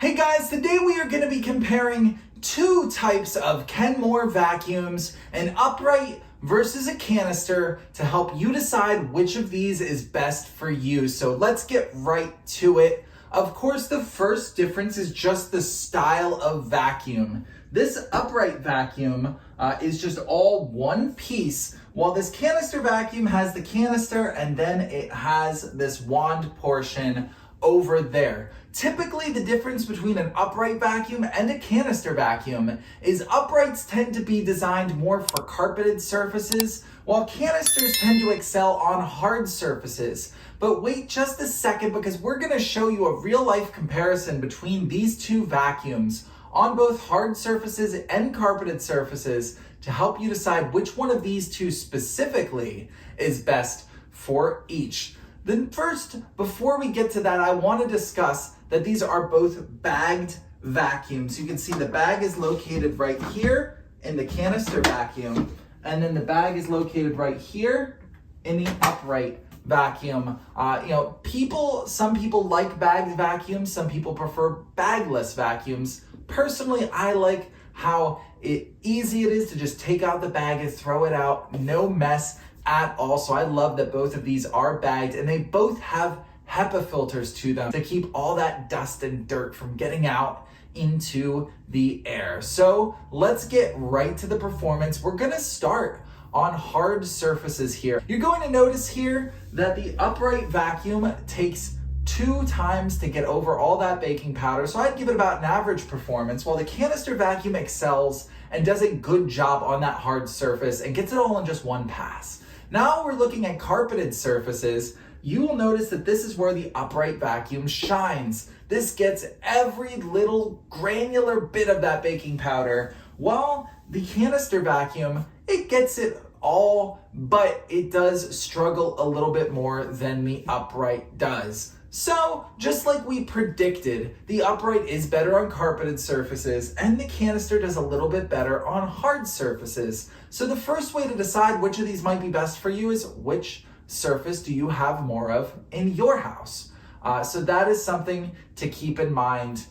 Hey guys, today we are going to be comparing two types of Kenmore vacuums, an upright versus a canister, to help you decide which of these is best for you. So let's get right to it. Of course, the first difference is just the style of vacuum. This upright vacuum is just all one piece, while this canister vacuum has the canister and then it has this wand portion over there. Typically, the difference between an upright vacuum and a canister vacuum is uprights tend to be designed more for carpeted surfaces, while canisters tend to excel on hard surfaces. But wait just a second, because we're going to show you a real-life comparison between these two vacuums on both hard surfaces and carpeted surfaces to help you decide which one of these two specifically is best for each. Then first, before we get to that, I want to discuss that these are both bagged vacuums. You can see the bag is located right here in the canister vacuum, and then the bag is located right here in the upright vacuum. Some people like bagged vacuums, some people prefer bagless vacuums. Personally, I like how easy it is to just take out the bag and throw it out, no mess at all. So I love that both of these are bagged, and they both have HEPA filters to them to keep all that dust and dirt from getting out into the air. So let's get right to the performance. We're gonna start on hard surfaces here. You're going to notice here that the upright vacuum takes 2 times to get over all that baking powder, so I'd give it about an average performance, while the canister vacuum excels and does a good job on that hard surface and gets it all in just one pass. Now we're looking at carpeted surfaces. You will notice that this is where the upright vacuum shines. This gets every little granular bit of that baking powder, while the canister vacuum, it gets it all, but it does struggle a little bit more than the upright does. So, just like we predicted, the upright is better on carpeted surfaces and the canister does a little bit better on hard surfaces. So the first way to decide which of these might be best for you is which surface do you have more of in your house. So that is something to keep in mind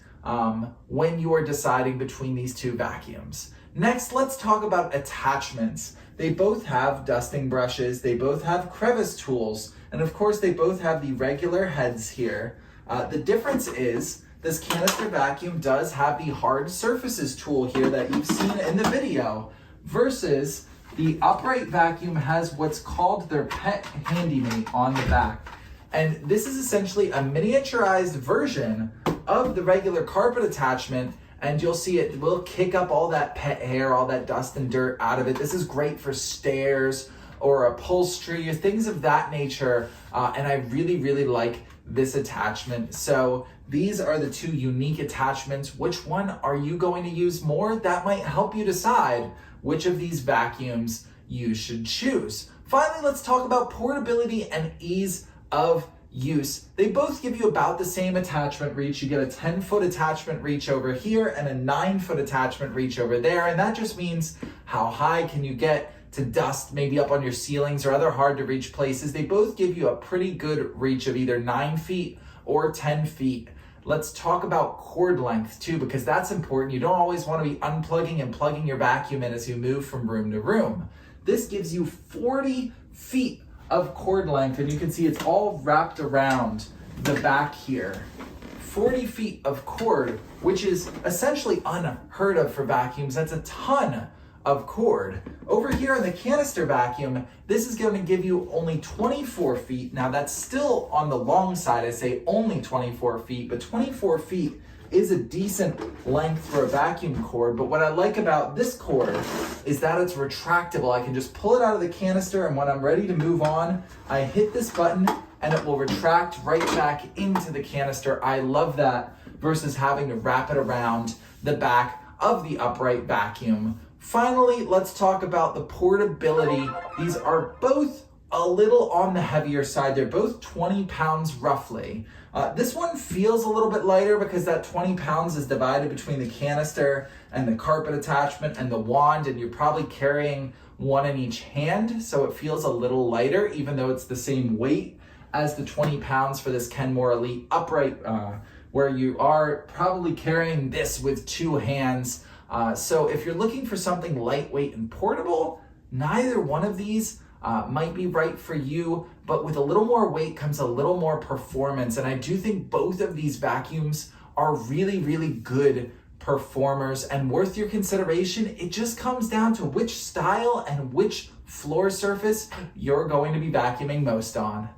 when you are deciding between these two vacuums. Next, let's talk about attachments. They both have dusting brushes, they both have crevice tools, and of course they both have the regular heads here. The difference is this canister vacuum does have the hard surfaces tool here that you've seen in the video, versus the upright vacuum has what's called their pet handymate on the back. And this is essentially a miniaturized version of the regular carpet attachment, and you'll see it will kick up all that pet hair, all that dust and dirt out of it. This is great for stairs or upholstery, things of that nature, and I really like this attachment. So these are the two unique attachments. Which one are you going to use more? That might help you decide which of these vacuums you should choose. Finally, let's talk about portability and ease of use. They both give you about the same attachment reach. You get a 10-foot attachment reach over here and a 9-foot attachment reach over there, and that just means how high can you get to dust, maybe up on your ceilings or other hard to reach places. They both give you a pretty good reach of either 9 feet or 10 feet. Let's talk about cord length too, because that's important. You don't always want to be unplugging and plugging your vacuum in as you move from room to room. This gives you 40 feet of cord length, and you can see it's all wrapped around the back here. 40 feet of cord, which is essentially unheard of for vacuums. That's a ton of cord. Over here in the canister vacuum, this is going to give you only 24 feet. Now that's still on the long side. I say only 24 feet, but 24 feet is a decent length for a vacuum cord. But what I like about this cord is that it's retractable. I can just pull it out of the canister, and when I'm ready to move on, I hit this button and it will retract right back into the canister. I love that versus having to wrap it around the back of the upright vacuum. Finally, let's talk about the portability. These are both a little on the heavier side. They're both 20 pounds roughly. This one feels a little bit lighter because that 20 pounds is divided between the canister and the carpet attachment and the wand, and you're probably carrying one in each hand, so it feels a little lighter, even though it's the same weight as the 20 pounds for this Kenmore Elite upright where you are probably carrying this with two hands. So if you're looking for something lightweight and portable, neither one of these might be right for you, but with a little more weight comes a little more performance. And I do think both of these vacuums are really, really good performers and worth your consideration. It just comes down to which style and which floor surface you're going to be vacuuming most on.